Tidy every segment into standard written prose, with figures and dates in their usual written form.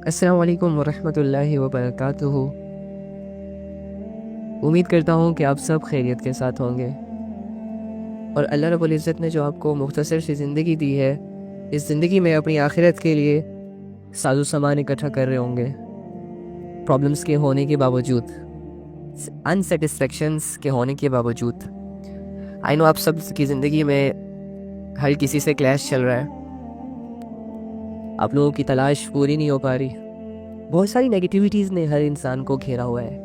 السلام علیکم ورحمۃ اللہ وبرکاتہ۔ امید کرتا ہوں کہ آپ سب خیریت کے ساتھ ہوں گے، اور اللہ رب العزت نے جو آپ کو مختصر سی زندگی دی ہے، اس زندگی میں اپنی آخرت کے لیے ساز و سامان اکٹھا کر رہے ہوں گے، پرابلمس کے ہونے کے باوجود، انسیٹسفیکشنس کے ہونے کے باوجود۔ آئی نو آپ سب کی زندگی میں ہر کسی سے کلیش چل رہا ہے، آپ لوگوں کی تلاش پوری نہیں ہو پا رہی، بہت ساری نیگیٹیوٹیز نے ہر انسان کو گھیرا ہوا ہے،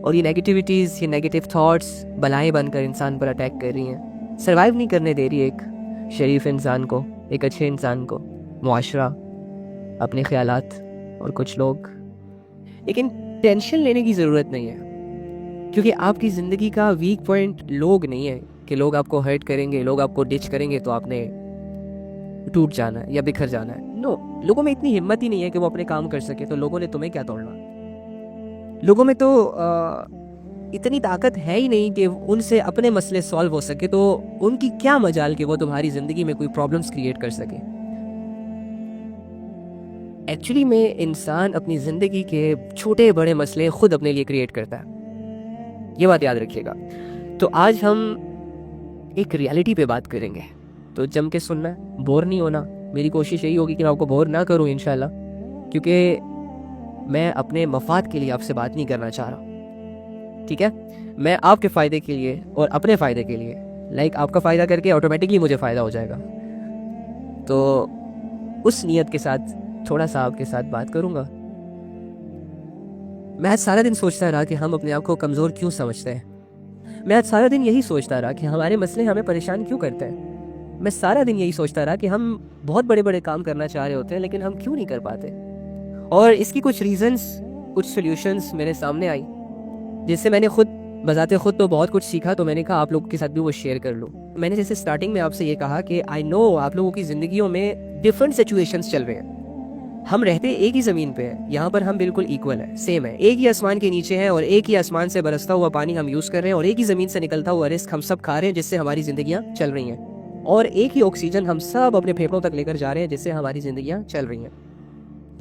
اور یہ نیگیٹیوٹیز، یہ نیگیٹو تھاٹس بلائیں بن کر انسان پر اٹیک کر رہی ہیں، سروائیو نہیں کرنے دے رہی ایک شریف انسان کو، ایک اچھے انسان کو، معاشرہ، اپنے خیالات اور کچھ لوگ۔ لیکن ٹینشن لینے کی ضرورت نہیں ہے، کیونکہ آپ کی زندگی کا ویک پوائنٹ لوگ نہیں ہے کہ لوگ آپ کو ہرٹ کریں گے، لوگ آپ کو ڈچ کریں گے تو آپ نے ٹوٹ جانا ہے یا بکھر جانا ہے۔ نو، لوگوں میں اتنی ہمت ہی نہیں ہے کہ وہ اپنے کام کر سکے، تو لوگوں نے تمہیں کیا توڑنا؟ لوگوں میں تو اتنی طاقت ہے ہی نہیں کہ ان سے اپنے مسئلے سالو ہو سکے، تو ان کی کیا مجال کہ وہ تمہاری زندگی میں کوئی پرابلمس کریٹ کر سکے۔ ایکچولی میں انسان اپنی زندگی کے چھوٹے بڑے مسئلے خود اپنے لیے کریٹ کرتا ہے، یہ بات یاد رکھیے گا۔ تو آج ہم ایک ریالٹی پہ بات کریں گے، تو جم کے سننا ہے، بور نہیں ہونا۔ میری کوشش یہی ہوگی کہ میں آپ کو بور نہ کروں انشاءاللہ، کیونکہ میں اپنے مفاد کے لیے آپ سے بات نہیں کرنا چاہ رہا، ٹھیک ہے؟ میں آپ کے فائدے کے لیے اور اپنے فائدے کے لیے، آپ کا فائدہ کر کے آٹومیٹکلی مجھے فائدہ ہو جائے گا، تو اس نیت کے ساتھ تھوڑا سا آپ کے ساتھ بات کروں گا۔ میں آج سارا دن سوچتا رہا کہ ہم اپنے آپ کو کمزور کیوں سمجھتے ہیں، میں آج سارا دن یہی سوچتا رہا کہ ہمارے مسئلے ہمیں پریشان کیوں کرتے ہیں، میں سارا دن یہی سوچتا رہا کہ ہم بہت بڑے بڑے کام کرنا چاہ رہے ہوتے ہیں لیکن ہم کیوں نہیں کر پاتے، اور اس کی کچھ ریزنز، کچھ سلیوشنز میرے سامنے آئی، جس سے میں نے خود بذات خود تو بہت کچھ سیکھا، تو میں نے کہا آپ لوگوں کے ساتھ بھی وہ شیئر کر لوں۔ میں نے جیسے سٹارٹنگ میں آپ سے یہ کہا کہ آئی نو آپ لوگوں کی زندگیوں میں ڈفرنٹ سچویشنز چل رہے ہیں، ہم رہتے ایک ہی زمین پہ ہیں، یہاں پر ہم بالکل ایکول ہیں، سیم ہے، ایک ہی آسمان کے نیچے ہیں، اور ایک ہی آسمان سے برستا ہوا پانی ہم یوز کر رہے ہیں، اور ایک ہی زمین سے نکلتا ہوا رزق ہم سب کھا رہے ہیں، جس سے ہماری زندگیاں چل رہی ہیں، اور ایک ہی آکسیجن ہم سب اپنے پھیپھڑوں تک لے کر جا رہے ہیں، جس سے ہماری زندگیاں چل رہی ہیں۔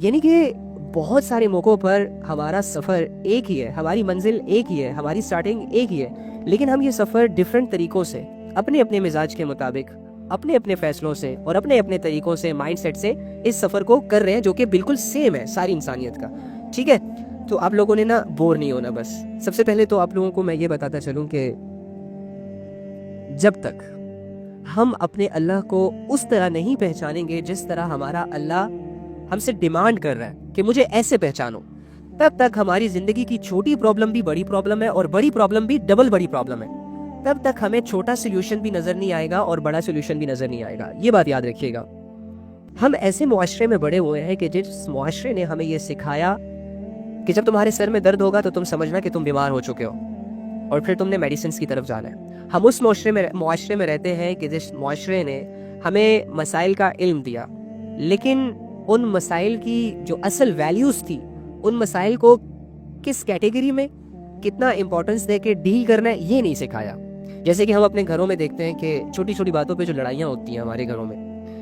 یعنی کہ بہت سارے موقعوں پر ہمارا سفر ایک ہی ہے، ہماری منزل ایک ہی ہے، ہماری سٹارٹنگ ایک ہی ہے، لیکن ہم یہ سفر ڈیفرنٹ طریقوں سے، اپنے اپنے مزاج کے مطابق، اپنے اپنے فیصلوں سے اور اپنے اپنے طریقوں سے، مائنڈ سیٹ سے اس سفر کو کر رہے ہیں، جو کہ بالکل سیم ہے ساری انسانیت کا، ٹھیک ہے؟ تو آپ لوگوں نے بور نہیں ہونا۔ بس سب سے پہلے تو آپ لوگوں کو میں یہ بتاتا چلوں کہ جب تک ہم اپنے اللہ کو اس طرح نہیں پہچانیں گے جس طرح ہمارا اللہ ہم سے ڈیمانڈ کر رہا ہے کہ مجھے ایسے پہچانو، تب تک ہماری زندگی کی چھوٹی پرابلم بھی بڑی پرابلم ہے، اور بڑی پرابلم بھی ڈبل بڑی پرابلم ہے، تب تک ہمیں چھوٹا سولوشن بھی نظر نہیں آئے گا اور بڑا سولوشن بھی نظر نہیں آئے گا، یہ بات یاد رکھیے گا۔ ہم ایسے معاشرے میں بڑے ہوئے ہیں کہ جس معاشرے نے ہمیں یہ سکھایا کہ جب تمہارے سر میں درد ہوگا تو تم سمجھنا کہ تم بیمار ہو چکے ہو، اور پھر تم نے میڈیسنز کی طرف جانا ہے۔ ہم اس معاشرے میں رہتے ہیں کہ جس معاشرے نے ہمیں مسائل کا علم دیا، لیکن ان مسائل کی جو اصل ویلیوز تھی، ان مسائل کو کس کیٹیگری میں کتنا امپورٹنس دے کے ڈیل کرنا ہے، یہ نہیں سکھایا۔ جیسے کہ ہم اپنے گھروں میں دیکھتے ہیں کہ چھوٹی چھوٹی باتوں پہ جو لڑائیاں ہوتی ہیں ہمارے گھروں میں،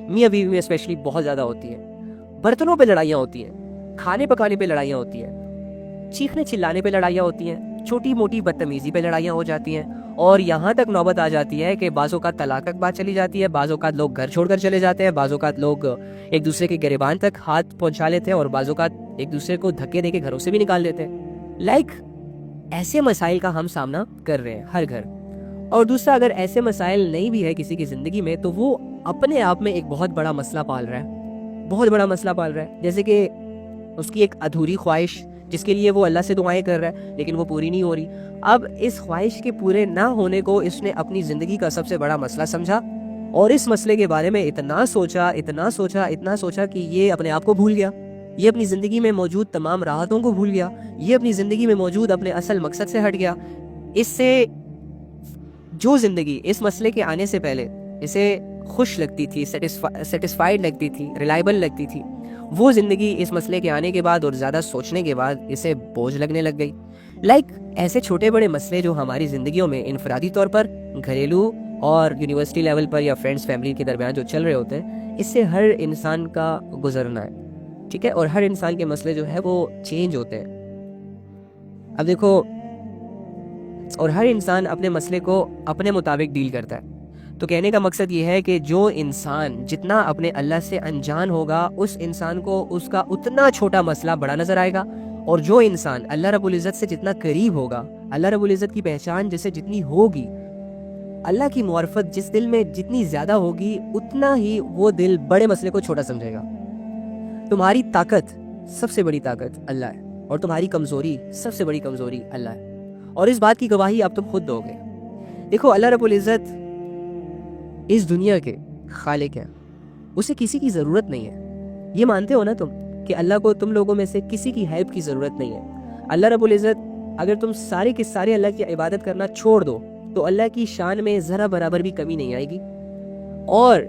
میاں بیوی میں اسپیشلی بہت زیادہ ہوتی ہیں، برتنوں پہ لڑائیاں ہوتی ہیں، کھانے پکانے پہ لڑائیاں ہوتی ہیں، چیخنے چلانے پہ لڑائیاں ہوتی ہیں، چھوٹی موٹی بدتمیزی پہ لڑائیاں ہو جاتی ہیں، اور یہاں تک نوبت آ جاتی ہے کہ بعض اوقات طلاق تک بات چلی جاتی ہے، بعض اوقات لوگ گھر چھوڑ کر چلے جاتے ہیں، بعض اوقات لوگ ایک دوسرے کے گریبان تک ہاتھ پہنچا لیتے ہیں، اور بعض اوقات ایک دوسرے کو دھکے دے کے گھروں سے بھی نکال دیتے ہیں۔ ایسے مسائل کا ہم سامنا کر رہے ہیں ہر گھر۔ اور دوسرا، اگر ایسے مسائل نہیں بھی ہے کسی کی زندگی میں، تو وہ اپنے آپ میں ایک بہت بڑا مسئلہ پال رہا ہے، بہت بڑا مسئلہ پال رہا ہے، جیسے کہ اس کی ایک ادھوری خواہش جس کے لیے وہ اللہ سے دعائیں کر رہا ہے لیکن وہ پوری نہیں ہو رہی۔ اب اس خواہش کے پورے نہ ہونے کو اس نے اپنی زندگی کا سب سے بڑا مسئلہ سمجھا، اور اس مسئلے کے بارے میں اتنا سوچا کہ یہ اپنے آپ کو بھول گیا، یہ اپنی زندگی میں موجود تمام راحتوں کو بھول گیا، یہ اپنی زندگی میں موجود اپنے اصل مقصد سے ہٹ گیا۔ اس سے جو زندگی اس مسئلے کے آنے سے پہلے اسے خوش لگتی تھی، سیٹسفائیڈ لگتی تھی، ریلائبل لگتی تھی، وہ زندگی اس مسئلے کے آنے کے بعد اور زیادہ سوچنے کے بعد اسے بوجھ لگنے لگ گئی۔ ایسے چھوٹے بڑے مسئلے جو ہماری زندگیوں میں انفرادی طور پر، گھریلو اور یونیورسٹی لیول پر یا فرینڈز فیملی کے درمیان جو چل رہے ہوتے ہیں، اس سے ہر انسان کا گزرنا ہے، ٹھیک ہے، اور ہر انسان کے مسئلے جو ہے وہ چینج ہوتے ہیں. اب دیکھو، اور ہر انسان اپنے مسئلے کو اپنے مطابق ڈیل کرتا ہے. تو کہنے کا مقصد یہ ہے کہ جو انسان جتنا اپنے اللہ سے انجان ہوگا، اس انسان کو اس کا اتنا چھوٹا مسئلہ بڑا نظر آئے گا، اور جو انسان اللہ رب العزت سے جتنا قریب ہوگا، اللہ رب العزت کی پہچان جسے جتنی ہوگی، اللہ کی معرفت جس دل میں جتنی زیادہ ہوگی، اتنا ہی وہ دل بڑے مسئلے کو چھوٹا سمجھے گا. تمہاری طاقت، سب سے بڑی طاقت اللہ ہے، اور تمہاری کمزوری، سب سے بڑی کمزوری اللہ ہے. اور اس بات کی گواہی آپ تم خود دو گے. دیکھو، اللہ رب العزت اس دنیا کے خالق ہیں، اسے کسی کی ضرورت نہیں ہے. یہ مانتے ہو نا تم کہ اللہ کو تم لوگوں میں سے کسی کی ہیلپ کی ضرورت نہیں ہے. اللہ رب العزت، اگر تم سارے کے سارے اللہ کی عبادت کرنا چھوڑ دو تو اللہ کی شان میں ذرا برابر بھی کمی نہیں آئے گی. اور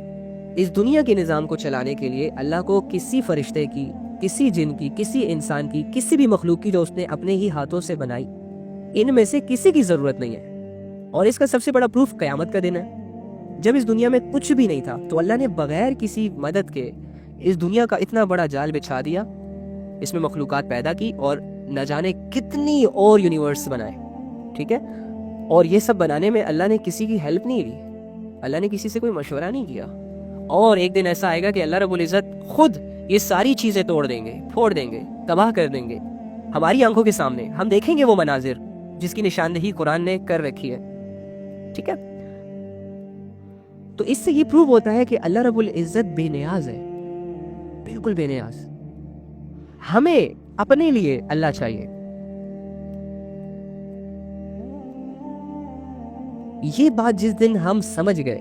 اس دنیا کے نظام کو چلانے کے لیے اللہ کو کسی فرشتے کی، کسی جن کی، کسی انسان کی، کسی بھی مخلوق کی جو اس نے اپنے ہی ہاتھوں سے بنائی، ان میں سے کسی کی ضرورت نہیں ہے. اور اس کا سب سے بڑا پروف قیامت کا دن ہے. جب اس دنیا میں کچھ بھی نہیں تھا تو اللہ نے بغیر کسی مدد کے اس دنیا کا اتنا بڑا جال بچھا دیا، اس میں مخلوقات پیدا کی، اور نہ جانے کتنی اور یونیورس بنائے. ٹھیک ہے، اور یہ سب بنانے میں اللہ نے کسی کی ہیلپ نہیں لی، اللہ نے کسی سے کوئی مشورہ نہیں کیا. اور ایک دن ایسا آئے گا کہ اللہ رب العزت خود یہ ساری چیزیں توڑ دیں گے، پھوڑ دیں گے، تباہ کر دیں گے ہماری آنکھوں کے سامنے. ہم دیکھیں گے وہ مناظر جس کی نشاندہی قرآن نے کر رکھی ہے. ٹھیک ہے، تو اس سے یہ پروو ہوتا ہے کہ اللہ رب العزت بے نیاز ہے، بالکل بے نیاز. ہمیں اپنے لیے اللہ چاہیے. یہ بات جس دن ہم سمجھ گئے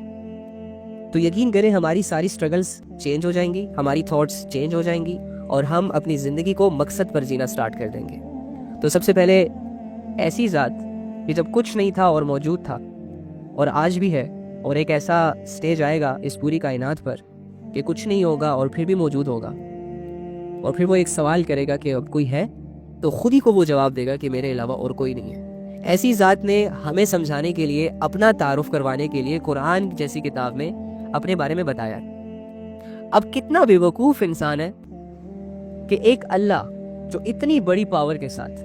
تو یقین کریں ہماری ساری سٹرگلز چینج ہو جائیں گی، ہماری تھاٹس چینج ہو جائیں گی، اور ہم اپنی زندگی کو مقصد پر جینا سٹارٹ کر دیں گے. تو سب سے پہلے ایسی ذات کہ جب کچھ نہیں تھا اور موجود تھا، اور آج بھی ہے، اور ایک ایسا سٹیج آئے گا اس پوری کائنات پر کہ کچھ نہیں ہوگا اور پھر بھی موجود ہوگا، اور پھر وہ ایک سوال کرے گا کہ اب کوئی ہے، تو خود ہی کو وہ جواب دے گا کہ میرے علاوہ اور کوئی نہیں ہے. ایسی ذات نے ہمیں سمجھانے کے لیے، اپنا تعارف کروانے کے لیے قرآن جیسی کتاب میں اپنے بارے میں بتایا. اب کتنا بے وقوف انسان ہے کہ ایک اللہ جو اتنی بڑی پاور کے ساتھ،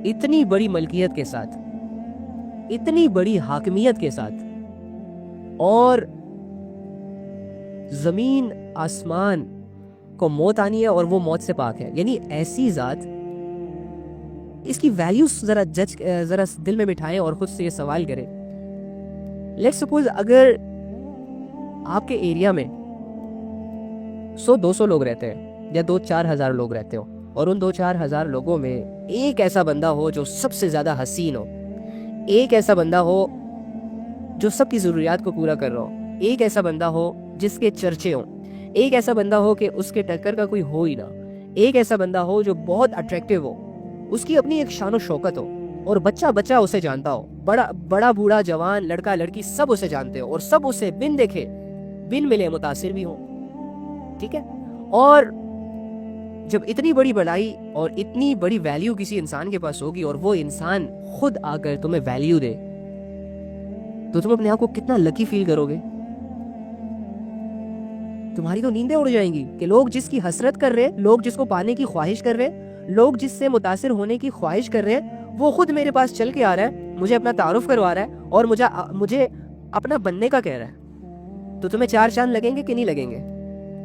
اتنی بڑی ملکیت کے ساتھ، اتنی بڑی حاکمیت کے ساتھ، اور زمین آسمان کو موت آنی ہے اور وہ موت سے پاک ہے، یعنی ایسی ذات، اس کی ویلیوز ذرا دل میں بٹھائیں اور خود سے یہ سوال کریں. لیٹس سپوز اگر آپ کے ایریا میں 100-200 لوگ رہتے ہیں، یا 2-4 ہزار لوگ رہتے ہو، اور ان 2-4 ہزار لوگوں میں ایک ایسا بندہ ہو جو سب سے زیادہ حسین ہو، ایک ایسا بندہ ہو جو سب کی ضروریات کو پورا کر رہا ہو، ایک ایسا بندہ ہو جس کے چرچے ہوں، ایک ایسا بندہ ہو کہ اس کے ٹکر کا کوئی ہو ہی نہ، ایک ایسا بندہ ہو جو بہت اٹریکٹیو ہو، اس کی اپنی ایک شان و شوکت ہو، اور بچہ بچہ اسے جانتا ہو، بڑا بوڑھا جوان لڑکا لڑکی سب اسے جانتے ہو، اور سب اسے بن دیکھے بن ملے متاثر بھی ہوں. ٹھیک ہے، اور جب اتنی بڑی بڑائی اور اتنی بڑی ویلیو کسی انسان کے پاس ہوگی، اور وہ انسان خود آ کر تمہیں ویلیو دے، تو تم اپنے آپ کو کتنا لکی فیل کرو گے. تمہاری تو نیندیں اڑ جائیں گی کہ لوگ جس کی حسرت کر رہے، لوگ جس کو پانے کی خواہش کر رہے، لوگ جس سے متاثر ہونے کی خواہش کر رہے ہیں، وہ خود میرے پاس چل کے آ رہا ہے، مجھے اپنا تعارف کروا رہا ہے، اور مجھے اپنا بننے کا کہہ رہا ہے. تو تمہیں 4 چاند لگیں گے کہ نہیں لگیں گے؟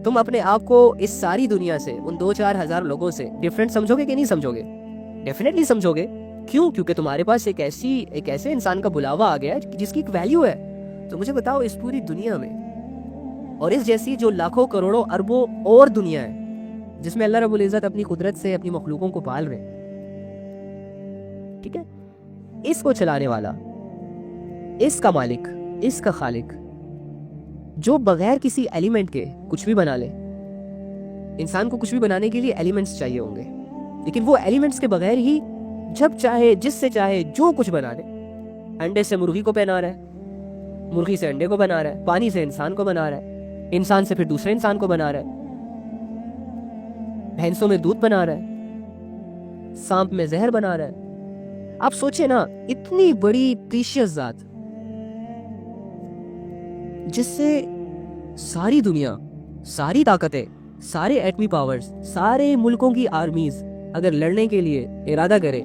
تم اپنے آپ کو اس ساری دنیا سے، ان 2-4 ہزار لوگوں سے ڈیفرنٹ سمجھو گے کہ نہیں سمجھو گے؟ ڈیفینیٹلی سمجھو گے. کیوں؟ کیونکہ تمہارے پاس ایک ایسے انسان کا بلاوا آ گیا ہے جس کی ایک ویلیو ہے. تو مجھے بتاؤ، اس پوری دنیا میں، اور اس جیسی جو لاکھوں کروڑوں اربوں اور دنیا ہے جس میں اللہ رب العزت اپنی قدرت سے اپنی مخلوقوں کو پال رہے، ٹھیک ہے، اس کو چلانے والا، اس کا مالک، اس کا خالق، جو بغیر کسی ایلیمنٹ کے کچھ بھی بنا لے. انسان کو کچھ بھی بنانے کے لیے ایلیمنٹس چاہیے ہوں گے، لیکن وہ ایلیمنٹس کے بغیر ہی جب چاہے، جس سے چاہے، جو کچھ بنا لے. انڈے سے مرغی کو بنا رہا ہے، مرغی سے انڈے کو بنا رہا ہے، پانی سے انسان کو بنا رہا ہے، انسان سے پھر دوسرے انسان کو بنا رہا ہے، بھینسوں میں دودھ بنا رہا ہے، سانپ میں زہر بنا رہا ہے. آپ سوچیں نا، اتنی بڑی پریشیس ذات جس سے ساری دنیا، ساری طاقتیں، سارے ایٹمی پاورز، سارے ملکوں کی آرمیز اگر لڑنے کے لیے ارادہ کرے،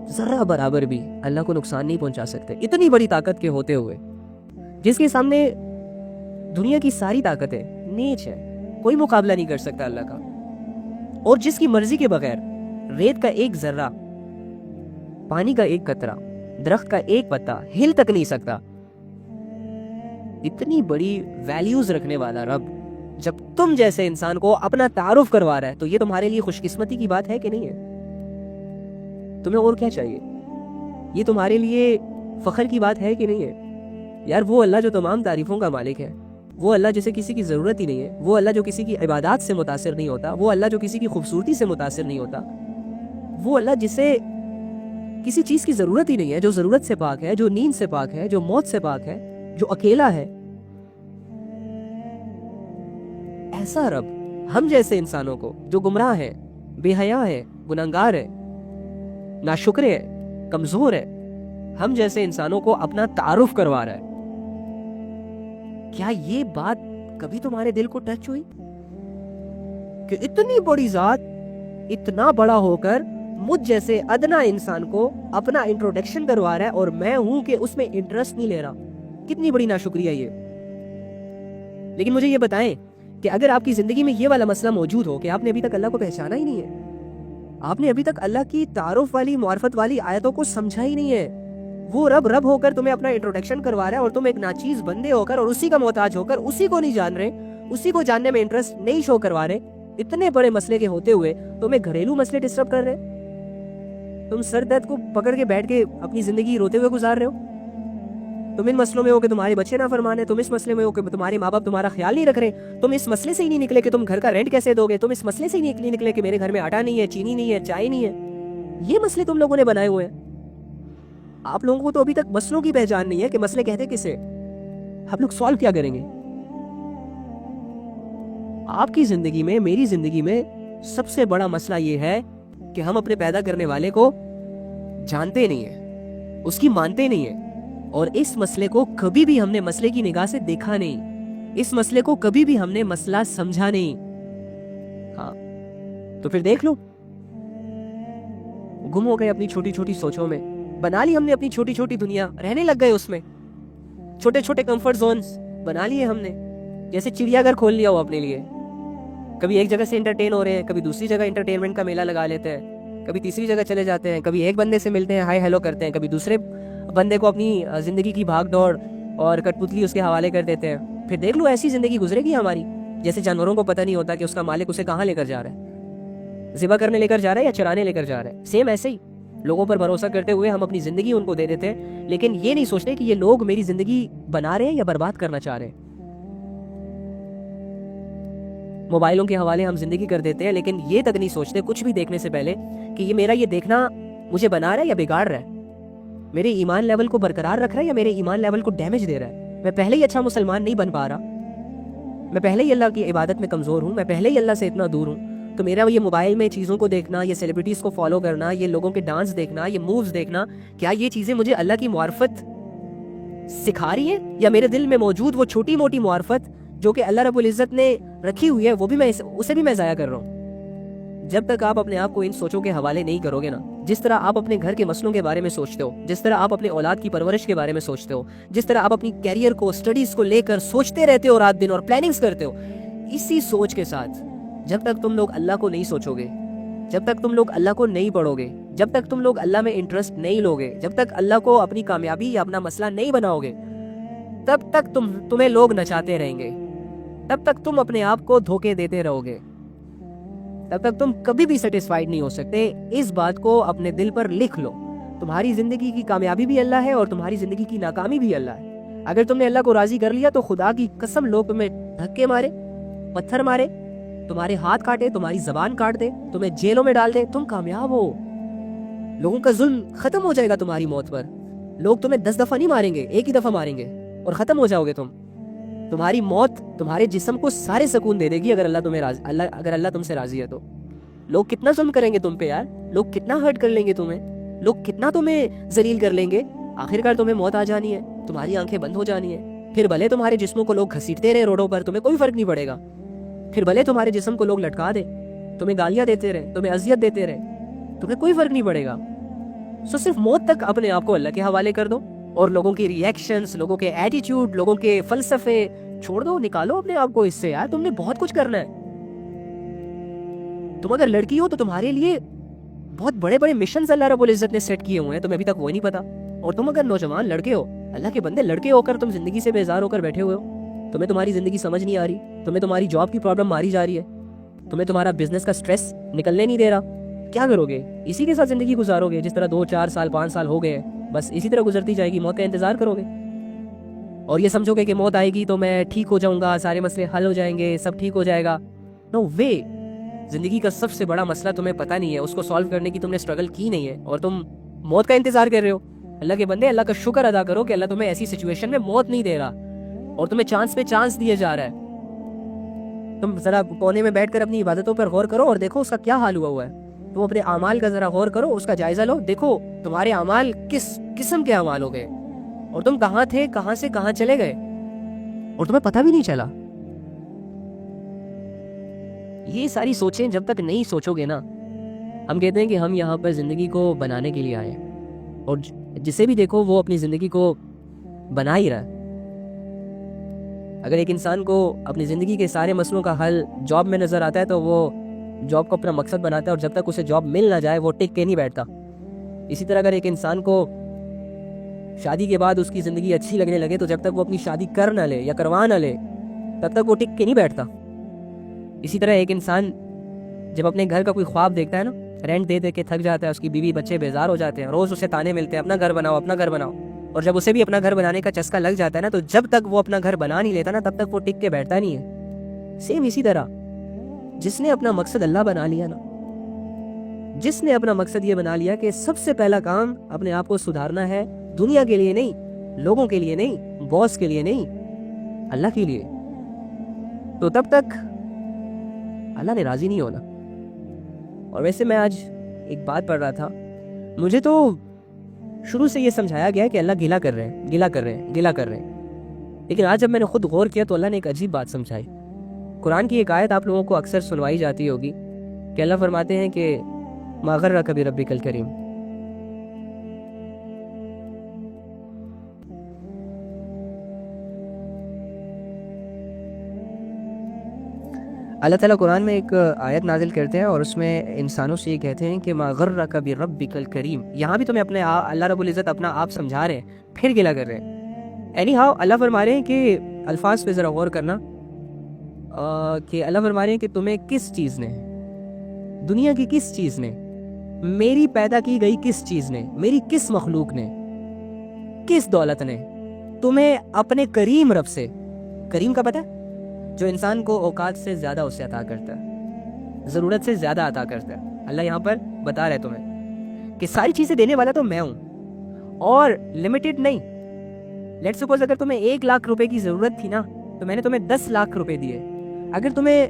ذرہ برابر بھی اللہ کو نقصان نہیں پہنچا سکتے. اتنی بڑی طاقت کے ہوتے ہوئے، جس کے سامنے دنیا کی ساری طاقتیں نیچ ہے، کوئی مقابلہ نہیں کر سکتا اللہ کا، اور جس کی مرضی کے بغیر ریت کا ایک ذرہ، پانی کا ایک قطرہ، درخت کا ایک پتا ہل تک نہیں سکتا. اتنی بڑی ویلیوز رکھنے والا رب جب تم جیسے انسان کو اپنا تعارف کروا رہا ہے، تو یہ تمہارے لیے خوش قسمتی کی بات ہے کہ نہیں ہے؟ تمہیں اور کیا چاہیے؟ یہ تمہارے لیے فخر کی بات ہے کہ نہیں ہے؟ یار وہ اللہ جو تمام تعریفوں کا مالک ہے، وہ اللہ جسے کسی کی ضرورت ہی نہیں ہے، وہ اللہ جو کسی کی عبادات سے متاثر نہیں ہوتا، وہ اللہ جو کسی کی خوبصورتی سے متاثر نہیں ہوتا، وہ اللہ جسے کسی چیز کی ضرورت ہی نہیں ہے، جو ضرورت سے پاک ہے، جو نیند سے پاک ہے، جو موت سے پاک ہے، جو اکیلا ہے. ایسا رب ہم جیسے انسانوں کو جو گمراہ ہے، بے حیا ہے، گناہگار ہے، ناشکر ہے، کمزور ہے، ہم جیسے انسانوں کو اپنا تعارف کروا رہا ہے. کیا یہ بات کبھی تمہارے دل کو ٹچ ہوئی کہ اتنی بڑی ذات اتنا بڑا ہو کر مجھ جیسے ادنا انسان کو اپنا انٹروڈکشن کروا رہا ہے، اور میں ہوں کہ اس میں انٹرسٹ نہیں لے رہا؟ کتنی بڑی ناشکریہ یہ. لیکن مجھے یہ بتائیں کہ اگر آپ کی زندگی میں یہ والا مسئلہ موجود ہو کہ آپ نے ابھی تک اللہ کو پہچانا ہی نہیں ہے، آپ نے ابھی تک اللہ کی تعارف والی، معرفت والی آیتوں کو سمجھا ہی نہیں ہے، وہ رب ہو کر تمہیں اپنا انٹروڈکشن کروا رہا ہے، اور تم ایک ناچیز بندے ہو کر اور اسی کا محتاج ہو کر اسی کو نہیں جان رہے، اسی کو جاننے میں انٹرسٹ نہیں شو کروا رہے، اتنے بڑے مسئلے کے ہوتے ہوئے تمہیں گھریلو مسئلے ڈسٹرب کر رہے، تم سر درد کو پکڑ کے بیٹھ کے اپنی زندگی روتے ہوئے گزار رہے ہو. تم ان مسئلوں میں ہو کہ تمہارے بچے نافرمان ہیں، تم اس مسئلے میں ہو کہ تمہارے ماں باپ تمہارا خیال نہیں رکھ رہے، تم اس مسئلے سے ہی نہیں نکلے کہ تم گھر کا رینٹ کیسے دو گے، تم اس مسئلے سے ہی نہیں نکلے کہ میرے گھر میں آٹا نہیں ہے، چینی نہیں ہے، چائے نہیں ہے. یہ مسئلے تم لوگوں نے بنائے ہوئے ہیں. آپ لوگوں کو تو ابھی تک مسئلوں کی پہچان نہیں ہے کہ مسئلے کہتے کسے. آپ لوگ سوالو کیا کریں گے؟ آپ کی زندگی میں، میری زندگی میں سب سے بڑا مسئلہ یہ ہے کہ ہم اپنے پیدا کرنے والے کو جانتے نہیں ہیں، اس کی مانتے نہیں ہیں، اور اس مسئلے کو کبھی بھی ہم نے مسئلے کی نگاہ سے دیکھا نہیں، اس مسئلے کو کبھی بھی ہم نے مسئلہ سمجھا نہیں. ہاں تو پھر دیکھ لو، گم ہو گئے اپنی چھوٹی چھوٹی سوچوں میں، بنا لی ہم نے اپنی چھوٹی چھوٹی دنیا، رہنے لگ گئے اس میں، چھوٹے چھوٹے کمفرٹ زونز بنا لیے ہم نے، جیسے چڑیا گھر کھول لیا ہو اپنے لیے. کبھی ایک جگہ سے انٹرٹین ہو رہے ہیں، کبھی دوسری جگہ انٹرٹینمنٹ کا میلہ لگا لیتے ہیں، کبھی تیسری جگہ چلے جاتے ہیں، کبھی ایک بندے سے ملتے ہیں، ہائی ہیلو کرتے ہیں، کبھی دوسرے بندے کو اپنی زندگی کی بھاگ دوڑ اور کٹپتلی اس کے حوالے کر دیتے ہیں. پھر دیکھ لو ایسی زندگی گزرے گی ہماری جیسے جانوروں کو پتہ نہیں ہوتا کہ اس کا مالک اسے کہاں لے کر جا رہا ہے، ذبح کرنے لے کر جا رہا ہے یا چرانے لے کر جا رہا ہے. سیم ایسے ہی لوگوں پر بھروسہ کرتے ہوئے ہم اپنی زندگی ان کو دے دیتے ہیں، لیکن یہ نہیں سوچتے کہ یہ لوگ میری زندگی بنا رہے ہیں یا برباد کرنا چاہ رہے ہیں. موبائلوں کے حوالے ہم زندگی کر دیتے ہیں، لیکن یہ تک نہیں سوچتے کچھ بھی دیکھنے سے پہلے کہ یہ میرا یہ دیکھنا مجھے بنا رہا ہے یا بگاڑ رہا ہے، میرے ایمان لیول کو برقرار رکھ رہا ہے یا میرے ایمان لیول کو ڈیمیج دے رہا ہے. میں پہلے ہی اچھا مسلمان نہیں بن پا رہا، میں پہلے ہی اللہ کی عبادت میں کمزور ہوں، میں پہلے ہی اللہ سے اتنا دور ہوں، تو میرا یہ موبائل میں چیزوں کو دیکھنا، یہ سیلیبریٹیز کو فالو کرنا، یہ لوگوں کے ڈانس دیکھنا، یہ مووز دیکھنا، کیا یہ چیزیں مجھے اللہ کی معرفت سکھا رہی ہیں، یا میرے دل میں موجود وہ چھوٹی موٹی معرفت جو کہ اللہ رب العزت نے رکھی ہوئی ہے وہ بھی اسے بھی میں ضائع کر رہا ہوں. جب تک آپ اپنے آپ کو ان سوچوں کے حوالے نہیں کرو گے نا، جس طرح آپ اپنے گھر کے مسئلوں کے بارے میں سوچتے ہو، جس طرح آپ اپنے اولاد کی پرورش کے بارے میں سوچتے ہو، جس طرح آپ اپنی کیریئر کو، سٹڈیز کو لے کر سوچتے رہتے ہو رات دن اور پلاننگز کرتے ہو، اسی سوچ کے ساتھ جب تک تم لوگ اللہ کو نہیں سوچو گے، جب تک تم لوگ اللہ کو نہیں پڑھو گے، جب تک تم لوگ اللہ میں انٹرسٹ نہیں لو گے، جب تک اللہ کو اپنی کامیابی یا اپنا مسئلہ نہیں بناؤ گے، تب تک تمہیں لوگ نچاتے رہیں گے، تب تک تم اپنے آپ کو دھوکے دیتے رہو گے، تب تک تم کبھی بھی سیٹسفائیڈ نہیں ہو سکتے. اس بات کو اپنے دل پر لکھ لو، تمہاری زندگی کی کامیابی بھی اللہ ہے اور تمہاری زندگی کی ناکامی بھی اللہ ہے. اگر تم نے اللہ کو راضی کر لیا تو خدا کی قسم لوگ تمہیں دھکے مارے، پتھر مارے، تمہارے ہاتھ کاٹے، تمہاری زبان کاٹ دے، تمہیں جیلوں میں ڈال دے، تم کامیاب ہو. لوگوں کا ظلم ختم ہو جائے گا تمہاری موت پر. لوگ تمہیں 10 دفعہ نہیں ماریں گے، ایک ہی دفعہ ماریں گے اور ختم ہو جاؤ گے تم. تمہاری موت تمہارے جسم کو سارے سکون دے دے گی اگر اللہ تم سے راضی ہے تو. لوگ کتنا ظلم کریں گے تم پہ یار، لوگ کتنا ہرٹ کر لیں گے تمہیں، لوگ کتنا تمہیں ذلیل کر لیں گے، آخرکار تمہیں موت آ جانی ہے، تمہاری آنکھیں بند ہو جانی ہے. پھر بھلے تمہارے جسموں کو لوگ گھسیٹتے رہے روڈوں پر، تمہیں کوئی فرق نہیں پڑے گا. پھر بھلے تمہارے جسم کو لوگ لٹکا دے، تمہیں گالیاں دیتے رہے، تمہیں اذیت دیتے رہے، تمہیں کوئی فرق نہیں پڑے گا. سو صرف موت تک اپنے آپ کو اللہ کے حوالے کر دو، اور لوگوں کی ریئیکشنز، لوگوں کے ایٹیٹیوڈ، لوگوں کے فلسفے چھوڑ دو، نکالو اپنے آپ کو اس سے. یار تم نے بہت کچھ کرنا ہے. تم اگر لڑکی ہو تو تمہارے لیے بہت بڑے بڑے مشنز اللہ رب العزت نے سیٹ کیے ہوئے ہیں، تمہیں ابھی تک وہ نہیں پتا. اور تم اگر نوجوان لڑکے ہو، اللہ کے بندے لڑکے ہو کر تم زندگی سے بیزار ہو کر بیٹھے ہوئے ہو، تمہیں تمہاری زندگی سمجھ نہیں آ رہی، تمہیں تمہاری جاب کی پرابلم ماری جا رہی ہے، تمہیں تمہارا بزنس کا سٹریس نکلنے نہیں دے رہا، کیا کرو گے؟ اسی کے ساتھ زندگی گزارو گے جس طرح 2 4 سال 5 سال ہو گئے، بس اسی طرح گزرتی جائے گی. موت کا انتظار کرو گے اور یہ سمجھو گے کہ موت آئے گی تو میں ٹھیک ہو جاؤں گا، سارے مسئلے حل ہو جائیں گے، سب ٹھیک ہو جائے گا. نو وے. زندگی کا سب سے بڑا مسئلہ تمہیں پتہ نہیں ہے، اس کو سالو کرنے کی تم نے اسٹرگل کی نہیں ہے، اور تم موت کا انتظار کر رہے ہو. اللہ کے بندے، اللہ کا شکر ادا کرو کہ اللہ تمہیں ایسی سچویشن میں موت نہیں دے رہا اور تمہیں چانس پہ چانس دیے جا رہا ہے. تم ذرا کونے میں بیٹھ کر اپنی عبادتوں پر غور کرو اور دیکھو اس کا کیا حال ہوا ہے. تم اپنے اعمال کا ذرا غور کرو، اس کا جائزہ لو، دیکھو تمہارے اعمال کس قسم کے اعمال ہو گئے، اور تم کہاں تھے، کہاں سے کہاں چلے گئے اور تمہیں پتہ بھی نہیں چلا. یہ ساری سوچیں جب تک نہیں سوچو گے نا، ہم کہتے ہیں کہ ہم یہاں پر زندگی کو بنانے کے لیے آئے، اور جسے بھی دیکھو وہ اپنی زندگی کو بنا ہی رہا ہے. اگر ایک انسان کو اپنی زندگی کے سارے مسئلوں کا حل جاب میں نظر آتا ہے تو وہ جاب کو اپنا مقصد بناتا ہے، اور جب تک اسے جاب مل نہ جائے وہ ٹک کے نہیں بیٹھتا. اسی طرح اگر ایک انسان کو شادی کے بعد اس کی زندگی اچھی لگنے لگے تو جب تک وہ اپنی شادی کر نہ لے یا کروا نہ لے تب تک وہ ٹک کے نہیں بیٹھتا. اسی طرح ایک انسان جب اپنے گھر کا کوئی خواب دیکھتا ہے نا، رینٹ دے دے کے تھک جاتا ہے، اس کی بیوی بچے بیزار ہو جاتے ہیں، روز اسے تانے ملتے ہیں اپنا گھر بناؤ اپنا گھر بناؤ، اور جب اسے بھی اپنا گھر بنانے کا چسکا لگ جاتا ہے نا تو جب تک وہ اپنا گھر بنا نہیں لیتا نا تب تک وہ ٹک کے بیٹھتا نہیں ہے. سیم اسی طرح جس نے اپنا مقصد اللہ بنا لیا نا، جس نے اپنا مقصد یہ بنا لیا کہ سب سے پہلا کام اپنے آپ کو سدھارنا ہے، دنیا کے لیے نہیں، لوگوں کے لیے نہیں، باس کے لیے نہیں، اللہ کے لیے، تو تب تک اللہ نے راضی نہیں ہونا. اور ویسے میں آج ایک بات پڑھ رہا تھا، مجھے تو شروع سے یہ سمجھایا گیا کہ اللہ گلا کر رہے ہیں، گلا کر رہے ہیں، گلا کر رہے ہیں، لیکن آج جب میں نے خود غور کیا تو اللہ نے ایک عجیب بات سمجھائی. قرآن کی ایک آیت آپ لوگوں کو اکثر سنوائی جاتی ہوگی کہ اللہ فرماتے ہیں کہ ما غرک بربک الکریم. اللہ تعالیٰ قرآن میں ایک آیت نازل کرتے ہیں اور اس میں انسانوں سے یہ کہتے ہیں کہ ما غرک بربک الکریم. یہاں بھی تمہیں اپنے اللہ رب العزت اپنا آپ سمجھا رہے ہیں، پھر گلا کر رہے ہیں. اینی ہاؤ اللہ فرما رہے ہیں کہ الفاظ پہ ذرا غور کرنا، کہ اللہ فرما رہے ہیں کہ تمہیں کس چیز نے، دنیا کی کس چیز نے، میری پیدا کی گئی کس چیز نے، میری کس مخلوق نے، کس دولت نے تمہیں اپنے کریم رب سے، کریم کا پتہ ہے جو انسان کو اوقات سے زیادہ اسے عطا کرتا ہے، ضرورت سے زیادہ عطا کرتا ہے. اللہ یہاں پر بتا رہے تمہیں کہ ساری چیزیں دینے والا تو میں ہوں، اور لمیٹڈ نہیں. لیٹ سپوز اگر تمہیں 1 لاکھ روپے کی ضرورت تھی نا تو میں نے تمہیں 10 لاکھ روپے دیے. اگر تمہیں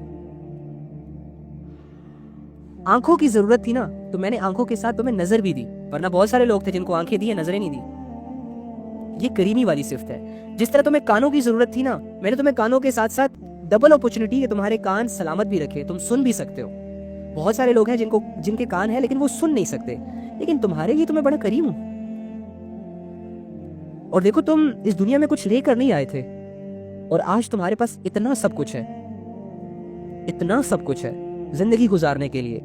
آنکھوں کی ضرورت تھی نا تو میں نے آنکھوں کے ساتھ تمہیں نظر بھی دی، ورنہ بہت سارے لوگ تھے جن کو آنکھیں دی ہیں نظریں نہیں دی. یہ کریمی والی صفت ہے. جس طرح تمہیں کانوں کی ضرورت تھی نا، میں نے تمہیں کانوں کے ساتھ ساتھ ڈبل اپرچونٹی کہ تمہارے کان سلامت بھی رکھے، تم سن بھی سکتے ہو. بہت سارے لوگ ہیں جن کے کان ہیں لیکن وہ سن نہیں سکتے، لیکن تمہارے لیے تمہیں بڑا کریم ہوں. اور دیکھو تم اس دنیا میں کچھ لے کر نہیں آئے تھے، اور آج تمہارے پاس اتنا سب کچھ ہے، اتنا سب کچھ ہے زندگی گزارنے کے لیے.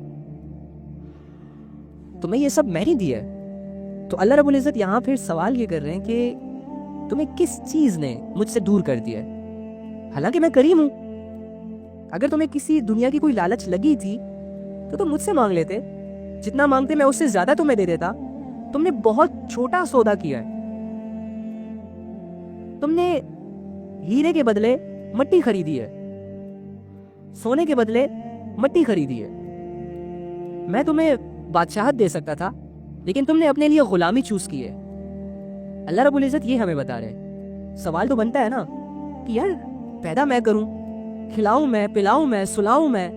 تمہیں یہ سب میں نے دیا ہے. تو اللہ رب العزت یہاں پھر سوال یہ کر رہے ہیں کہ تمہیں کس چیز نے مجھ سے دور کر دیا ہے، حالانکہ میں کریم ہوں. اگر تمہیں کسی دنیا کی کوئی لالچ لگی تھی تو تم مجھ سے مانگ لیتے، جتنا مانگتے میں اس سے زیادہ تمہیں دے دیتا. تم نے بہت چھوٹا سودا کیا ہے. تم نے ہیرے کے بدلے مٹی خریدی ہے، سونے کے بدلے مٹی خریدی ہے. میں تمہیں بادشاہت دے سکتا تھا لیکن تم نے اپنے لیے غلامی چوز کی ہے. اللہ رب العزت یہ ہمیں بتا رہے ہیں. سوال تو بنتا ہے نا کہ یار پیدا میں کروں، کھلاؤں میں، پلاؤں میں، سلاؤں میں،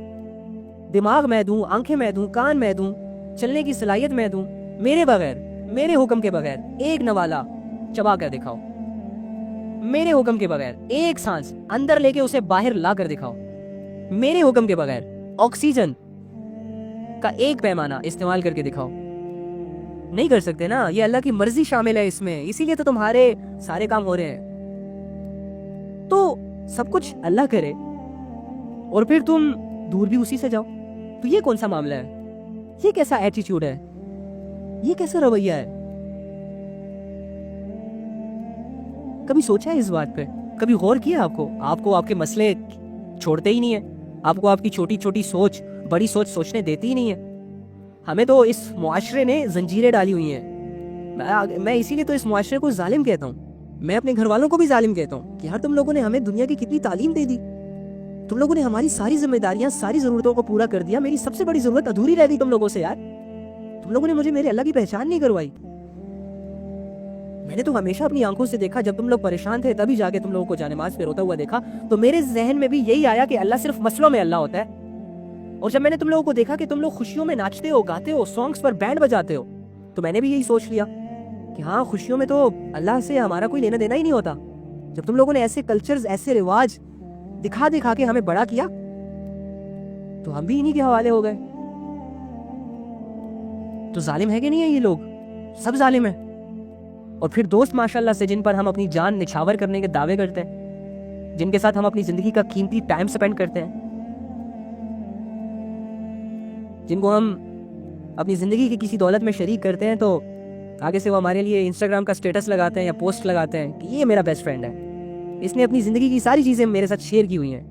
دماغ میں دوں، آنکھیں میں دوں، کان میں دوں، چلنے کی صلاحیت میں دوں، میرے بغیر، میرے حکم کے بغیر ایک نوالا چبا کر دکھاؤ، میرے حکم کے بغیر ایک سانس اندر لے کے اسے باہر لا کر دکھاؤ. میرے حکم کے بغیر آکسیجن کا ایک پیمانہ استعمال کر کے دکھاؤ. نہیں کر سکتے نا, یہ اللہ کی مرضی شامل ہے اس میں, اسی لیے تو تمہارے سارے کام ہو رہے ہیں. تو سب کچھ اللہ کرے اور پھر تم دور بھی اسی سے جاؤ, تو یہ کون سا معاملہ ہے؟ یہ کیسا ایٹیٹیوڈ ہے؟ یہ کیسا رویہ ہے؟ کبھی سوچا ہے اس بات پہ؟ کبھی غور کیا آپ کو آپ کے مسئلے چھوڑتے ہی نہیں ہیں, آپ کو آپ کی چھوٹی چھوٹی سوچ بڑی سوچ سوچنے دیتی ہی نہیں ہے. ہمیں تو اس معاشرے نے زنجیریں ڈالی ہوئی ہیں. میں اسی لیے تو اس معاشرے کو ظالم کہتا ہوں. میں اپنے گھر والوں کو بھی ظالم کہتا ہوں کہ یار تم لوگوں نے ہمیں دنیا کی کتنی تعلیم دے دی, تم لوگوں نے ہماری ساری ذمہ داریاں ساری ضرورتوں کو پورا کر دیا. میری سب سے بڑی ضرورت ادھوری رہ گئی تم لوگوں سے یار. تم لوگوں نے مجھے میرے اللہ کی پہچان نہیں کروائی. میں نے تو ہمیشہ اپنی آنکھوں سے دیکھا, جب تم لوگ پریشان تھے تبھی جا کے تم لوگوں کو جانماز پہ روتا ہوا دیکھا, تو میرے ذہن میں بھی یہی آیا کہ اللہ صرف مسئلوں میں اللہ ہوتا ہے. اور جب میں نے تم لوگوں کو دیکھا کہ تم لوگ خوشیوں میں ناچتے ہو, گاتے ہو, سانگز پر بینڈ بجاتے ہو, تو میں نے بھی یہی سوچ لیا کہ ہاں خوشیوں میں تو اللہ سے ہمارا کوئی لینا دینا ہی نہیں ہوتا. جب تم لوگوں نے ایسے کلچرز ایسے رواج دکھا دکھا کے ہمیں بڑا کیا تو ہم بھی انہی کے حوالے ہو گئے. تو ظالم ہے کہ نہیں ہے یہ لوگ؟ سب ظالم ہیں. اور پھر دوست ماشاءاللہ سے جن پر ہم اپنی جان نچھاور کرنے کے دعوے کرتے ہیں, جن کے ساتھ ہم اپنی زندگی کا قیمتی ٹائم سپینڈ کرتے ہیں, جن کو ہم اپنی زندگی کی کسی دولت میں شریک کرتے ہیں, تو آگے سے وہ ہمارے لیے انسٹاگرام کا سٹیٹس لگاتے ہیں یا پوسٹ لگاتے ہیں کہ یہ میرا بیسٹ فرینڈ ہے, اس نے اپنی زندگی کی ساری چیزیں میرے ساتھ شیئر کی ہوئی ہیں.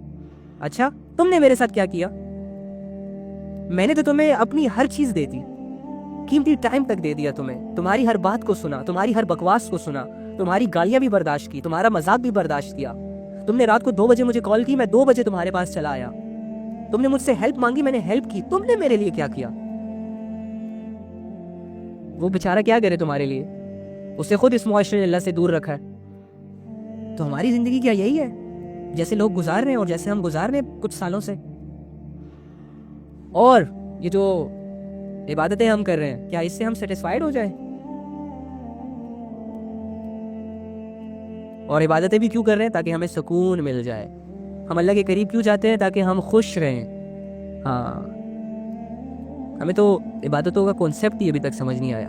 اچھا تم نے میرے ساتھ کیا کیا؟ میں نے تو تمہیں اپنی ہر چیز دے دی, قیمتی ٹائم تک دے دیا تمہیں, تمہاری ہر بات کو سنا, تمہاری ہر بکواس کو سنا, تمہاری گالیاں بھی برداشت کی, تمہارا مذاق بھی برداشت کیا. تم نے رات کو 2 بجے مجھے کال کی, میں 2 بجے تمہارے پاس چلا آیا. تم نے مجھ سے ہیلپ مانگی, میں نے ہیلپ کی. تم نے میرے لیے کیا کیا؟ وہ بیچارہ کیا کرے تمہارے لیے؟ اسے خود اس معاشرے نے اللہ سے دور رکھا ہے. تو ہماری زندگی کیا یہی ہے جیسے لوگ گزار رہے ہیں اور جیسے ہم گزار رہے ہیں کچھ سالوں سے؟ اور یہ جو عبادتیں ہم کر رہے ہیں, کیا اس سے ہم سیٹسفائیڈ ہو جائیں؟ اور عبادتیں بھی کیوں کر رہے ہیں؟ تاکہ ہمیں سکون مل جائے. ہم اللہ کے قریب کیوں جاتے ہیں؟ تاکہ ہم خوش رہیں. ہاں, ہمیں تو عبادتوں کا کانسیپٹ ہی ابھی تک سمجھ نہیں آیا.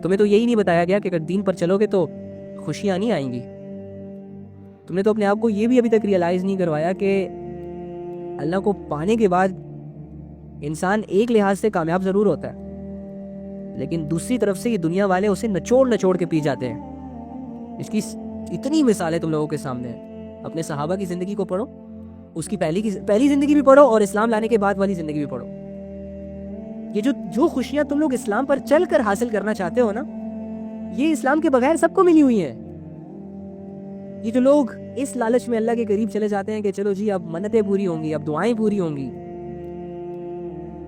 تمہیں تو یہی نہیں بتایا گیا کہ اگر دین پر چلو گے تو خوشیاں نہیں آئیں گی. تم نے تو اپنے آپ کو یہ بھی ابھی تک ریئلائز نہیں کروایا کہ اللہ کو پانے کے بعد انسان ایک لحاظ سے کامیاب ضرور ہوتا ہے, لیکن دوسری طرف سے یہ دنیا والے اسے نچوڑ کے پی جاتے ہیں. اس کی اتنی مثالیں تم لوگوں کے سامنے ہیں. اپنے صحابہ کی زندگی کو پڑھو, اس کی پہلی زندگی بھی پڑھو اور اسلام لانے کے بعد والی زندگی بھی پڑھو. یہ جو خوشیاں تم لوگ اسلام پر چل کر حاصل کرنا چاہتے ہو نا, یہ اسلام کے بغیر سب کو ملی ہوئی ہیں. یہ جو لوگ اس لالچ میں اللہ کے قریب چلے جاتے ہیں کہ چلو جی اب منتیں پوری ہوں گی, اب دعائیں پوری ہوں گی,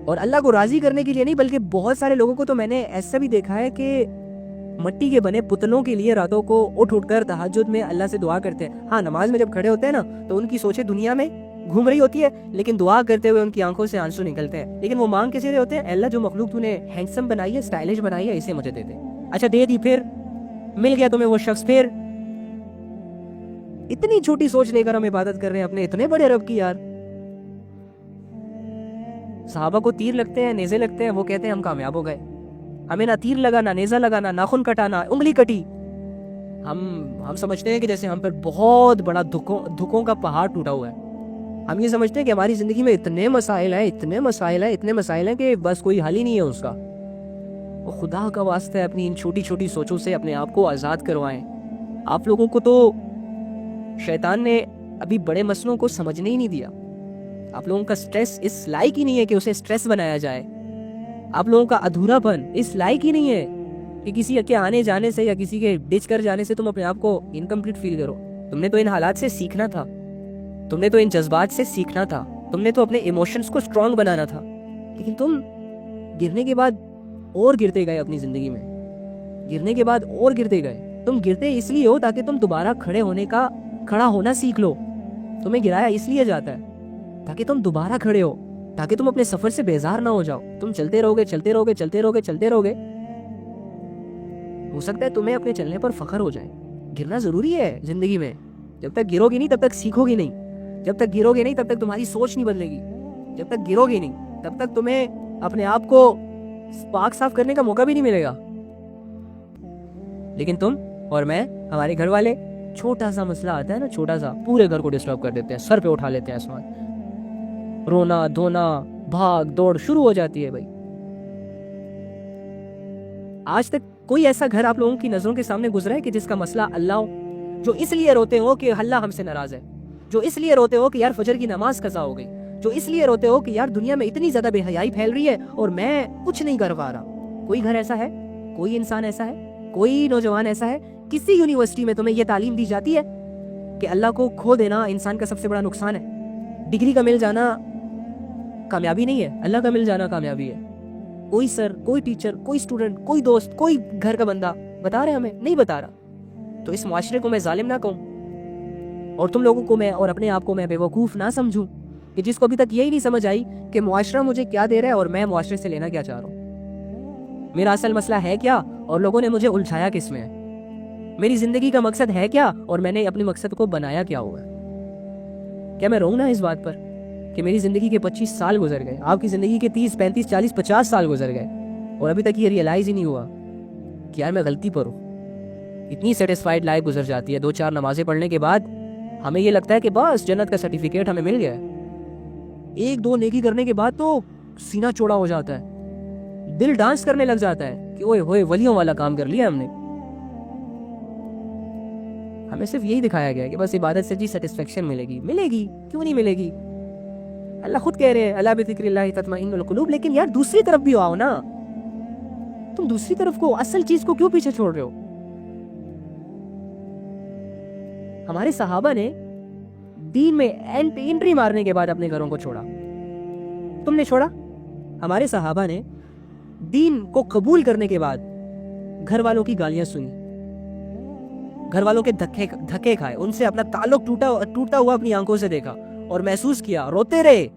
اور اللہ کو راضی کرنے کے لیے نہیں بلکہ بہت سارے لوگوں کو تو میں نے ایسا بھی دیکھا ہے کہ مٹی کے بنے پتلوں کے لیے راتوں کو اٹھ کر تہجد میں اللہ سے دعا کرتے ہیں. ہاں, نماز میں جب کھڑے ہوتے ہیں نا تو ان کی سوچیں دنیا میں گھوم رہی ہوتی ہے, لیکن دعا کرتے ہوئے ان کی آنکھوں سے آنسو نکلتے ہیں. لیکن وہ مانگ کیسے رہے ہوتے ہیں؟ اللہ جو مخلوق تو نے ہینڈسم بنائی ہے, اسٹائلش بنائی ہے, اسے مجھے دے دے. اچھا دے دی, پھر مل گیا تمہیں وہ شخص, پھر اتنی چھوٹی سوچ لے کر ہم عبادت کر رہے ہیں اپنے اتنے بڑے رب کی. یار صحابہ کو تیر لگتے ہیں, نیزے لگتے ہیں, وہ کہتے ہیں ہم کامیاب ہو گئے. ہمیں نہ تیر لگا, نہ نیزہ لگا, نہ ناخن کٹا, نہ انگلی کٹی. ہم سمجھتے ہیں کہ جیسے ہم پر بہت بڑا دکھوں کا پہاڑ ٹوٹا ہوا ہے. ہم یہ سمجھتے ہیں کہ ہماری زندگی میں اتنے مسائل ہیں کہ بس کوئی حل ہی نہیں ہے اس کا. وہ خدا کا واسطہ ہے, اپنی ان چھوٹی چھوٹی سوچوں سے اپنے آپ کو آزاد کروائیں. آپ لوگوں کو تو شیطان نے ابھی بڑے مسئلوں کو سمجھنے ہی نہیں دیا. آپ لوگوں کا سٹریس اس لائق ہی نہیں ہے کہ اسے سٹریس بنایا جائے. آپ لوگوں کا ادھورا پن اس لائق ہی نہیں ہے کہ کسی کے آنے جانے سے یا کسی کے ڈچ کر جانے سے تم اپنے آپ کو انکمپلیٹ فیل کرو. تم نے تو ان حالات سے سیکھنا تھا, تم نے تو ان جذبات سے سیکھنا تھا, تم نے تو اپنے ایموشنز کو اسٹرانگ بنانا تھا. لیکن تم گرنے کے بعد اور گرتے گئے, اپنی زندگی میں گرنے کے بعد اور گرتے گئے. تم گرتے اس لیے ہو تاکہ تم دوبارہ کھڑا ہونا سیکھ لو. تمہیں گرایا اس لیے جاتا ہے تاکہ تم دوبارہ کھڑے ہو, تاکہ تم اپنے سفر سے بیزار نہ ہو جاؤ. تم چلتے رہو گے, ہو سکتا ہے تمہیں اپنے چلنے پر فخر ہو جائے. گرنا ضروری ہے زندگی میں. جب تک گرو گی نہیں تب تک سیکھو گی نہیں. جب تک گرو گے نہیں تب تک تمہاری سوچ نہیں بدلے گی. جب تک گرو گے نہیں تب تک تمہیں اپنے آپ کو پاک صاف کرنے کا موقع بھی نہیں ملے گا. لیکن تم اور میں, ہمارے گھر والے, چھوٹا سا مسئلہ آتا ہے نا, چھوٹا سا, پورے گھر کو ڈسٹرب کر دیتے ہیں, سر پہ اٹھا لیتے ہیں آسمان. رونا دھونا بھاگ دوڑ شروع ہو جاتی ہے بھائی. آج تک کوئی ایسا گھر آپ لوگوں کی نظروں کے سامنے گزرا ہے کہ جس کا مسئلہ اللہ ہو, جو اس لیے روتے ہو کہ اللہ ہم سے ناراض ہے, جو اس لیے روتے ہو کہ یار فجر کی نماز قضا ہو گئی, جو اس لیے روتے ہو کہ یار دنیا میں اتنی زیادہ بے حیائی پھیل رہی ہے اور میں کچھ نہیں کر پا رہا؟ کوئی گھر ایسا ہے؟ کوئی انسان ایسا ہے؟ کوئی نوجوان ایسا ہے؟ کسی یونیورسٹی میں تمہیں یہ تعلیم دی جاتی ہے کہ اللہ کو کھو دینا انسان کا سب سے بڑا نقصان ہے؟ ڈگری کا مل جانا کامیابی نہیں ہے, اللہ کا مل جانا کامیابی ہے. کوئی سر, کوئی ٹیچر, کوئی اسٹوڈنٹ, کوئی دوست, کوئی گھر کا بندہ بتا رہے ہمیں؟ نہیں بتا رہا. تو اس معاشرے کو میں ظالم نہ کہوں, اور تم لوگوں کو میں اور اپنے آپ کو میں بے وقوف نہ سمجھوں کہ جس کو ابھی تک یہی نہیں سمجھ آئی کہ معاشرہ مجھے کیا دے رہا ہے اور میں معاشرے سے لینا کیا چاہ رہا ہوں. میرا اصل مسئلہ ہے کیا اور لوگوں نے مجھے الجھایا کس میں ہے؟ میری زندگی کا مقصد ہے کیا اور میں نے اپنے مقصد کو بنایا کیا ہوا ہے؟ کیا میں رہوں نا اس بات پر کہ میری زندگی کے 25 سال گزر گئے, آپ کی زندگی کے 30, 35, 40, 50 سال گزر گئے اور ابھی تک یہ ریئلائز ہی نہیں ہوا کہ یار میں غلطی پر ہوں. اتنی سیٹسفائیڈ لائف گزر جاتی ہے 2-4 نمازیں پڑھنے کے بعد, ہمیں یہ لگتا ہے کہ بس جنت کا سرٹیفکیٹ ہمیں مل گیا ہے. 1-2 نیکی کرنے کے بعد تو سینہ چوڑا ہو جاتا ہے, دل ڈانس کرنے لگ جاتا ہے کہ اوئے ہوئے ولیوں والا کام کر لیا ہم نے. ہمیں صرف یہی دکھایا گیا کہ بس عبادت سے جی سیٹسفیکشن ملے گی. ملے گی کیوں نہیں ملے گی؟ اللہ خود کہہ رہے ہیں اللہ بذکر اللہ تطمئن القلوب. لیکن یار دوسری طرف بھی آؤ نا, تم دوسری طرف کو, اصل چیز کو کیوں پیچھے چھوڑ رہے ہو؟ ہمارے صحابہ نے دین میں انٹری مارنے کے بعد اپنے گھروں کو چھوڑا, تم نے چھوڑا؟ ہمارے صحابہ نے دین کو قبول کرنے کے بعد گھر والوں کی گالیاں سنی, گھر والوں کے دھکے کھائے, ان سے اپنا تعلق ٹوٹا ہوا اپنی آنکھوں سے دیکھا اور محسوس کیا, روتے رہے.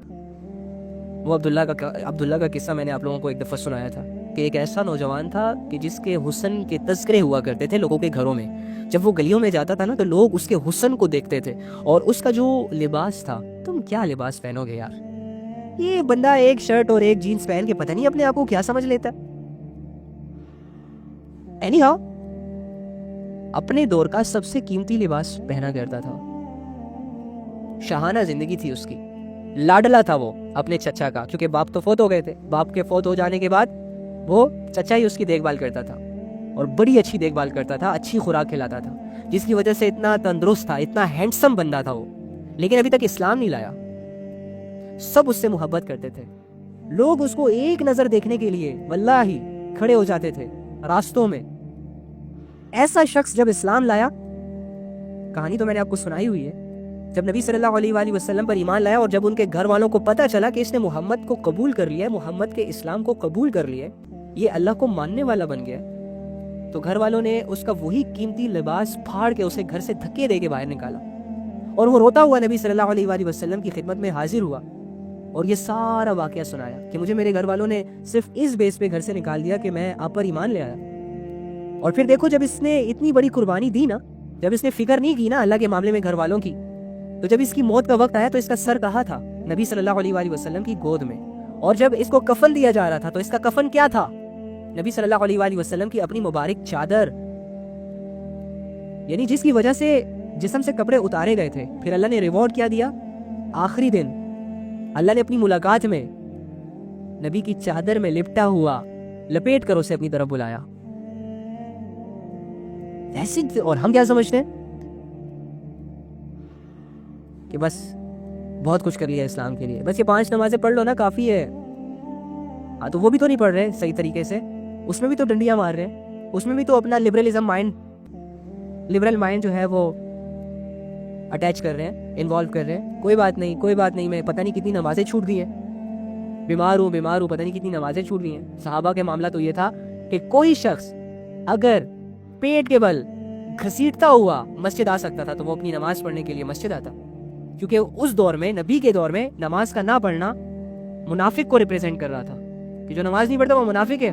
وہ عبداللہ کا قصہ میں نے آپ لوگوں کو ایک دفعہ سنایا تھا کہ ایک ایسا نوجوان تھا کہ جس کے حسن کے تذکرے ہوا کرتے تھے لوگوں کے گھروں میں. جب وہ گلیوں میں جاتا تھا نا تو لوگ اس کے حسن کو دیکھتے تھے, اور اس کا جو لباس تھا, تم کیا لباس پہنو گے یار, یہ بندہ ایک شرٹ اور ایک جینز پہن کے پتہ نہیں اپنے آپ کو کیا سمجھ لیتا. اینی ہاؤ اپنے دور کا سب سے قیمتی لباس پہنا کرتا تھا, شاہانہ زندگی تھی اس کی, لاڈلا تھا وہ اپنے چچا کا, کیونکہ باپ تو فوت ہو گئے تھے. باپ کے فوت ہو جانے کے بعد وہ چچا ہی اس کی دیکھ بھال کرتا تھا, اور بڑی اچھی دیکھ بھال کرتا تھا, اچھی خوراک کھلاتا تھا, جس کی وجہ سے اتنا تندرست تھا, اتنا ہینڈسم بندہ تھا وہ. لیکن ابھی تک اسلام نہیں لایا. سب اس سے محبت کرتے تھے, لوگ اس کو ایک نظر دیکھنے کے لیے واللہ کھڑے ہو جاتے تھے راستوں میں. ایسا شخص جب اسلام لایا, کہانی تو میں نے آپ کو سنائی ہوئی ہے, جب نبی صلی اللہ علیہ وآلہ وسلم پر ایمان لایا اور جب ان کے گھر والوں کو پتہ چلا کہ اس نے محمد کو قبول کر لیا, محمد کے اسلام کو قبول کر لیا, یہ اللہ کو ماننے والا بن گیا, تو گھر والوں نے اس کا وہی قیمتی لباس پھاڑ کے اسے گھر سے دھکے دے کے باہر نکالا, اور وہ روتا ہوا نبی صلی اللہ علیہ وآلہ وسلم کی خدمت میں حاضر ہوا اور یہ سارا واقعہ سنایا کہ مجھے میرے گھر والوں نے صرف اس بیس پہ گھر سے نکال دیا کہ میں آپ پر ایمان لے آیا. اور پھر دیکھو جب اس نے اتنی بڑی قربانی دی نا, جب اس نے فکر نہیں کی نا اللہ کے معاملے میں گھر والوں کی, تو جب اس کی موت کا وقت آیا تو اس کا سر کہاں تھا؟ نبی صلی اللہ علیہ وآلہ وسلم کی گود میں. اور جب اس کو کفن دیا جا رہا تھا تو اس کا کفن کیا تھا؟ نبی صلی اللہ علیہ وآلہ وسلم کی اپنی مبارک چادر, یعنی جس کی وجہ سے جسم سے کپڑے اتارے گئے تھے. پھر اللہ نے ریوارڈ کیا دیا؟ آخری دن اللہ نے اپنی ملاقات میں نبی کی چادر میں لپٹا ہوا لپیٹ کر اسے اپنی طرف بلایا. ایسے اور ہم کیا سمجھتے ہیں کہ بس بہت کچھ کر لیا اسلام کے لیے, بس یہ 5 نمازیں پڑھ لو نا کافی ہے. ہاں تو وہ بھی تو نہیں پڑھ رہے صحیح طریقے سے, اس میں بھی تو ڈنڈیاں مار رہے ہیں, اس میں بھی تو اپنا لبرل مائنڈ جو ہے وہ اٹیچ کر رہے ہیں, انوالو کر رہے ہیں. کوئی بات نہیں, میں پتہ نہیں کتنی نمازیں چھوٹ گئی ہیں, بیمار ہوں پتہ نہیں کتنی نمازیں چھوٹ گئی ہیں. صحابہ کے معاملہ تو یہ تھا کہ کوئی شخص اگر پیٹ کے بل گھسیٹتا ہوا مسجد آ سکتا تھا تو وہ اپنی نماز پڑھنے کے لیے مسجد آتا, کیونکہ اس دور میں, نبی کے دور میں, نماز کا نہ پڑھنا منافق کو ریپریزنٹ کر رہا تھا کہ جو نماز نہیں پڑھتا وہ منافق ہے.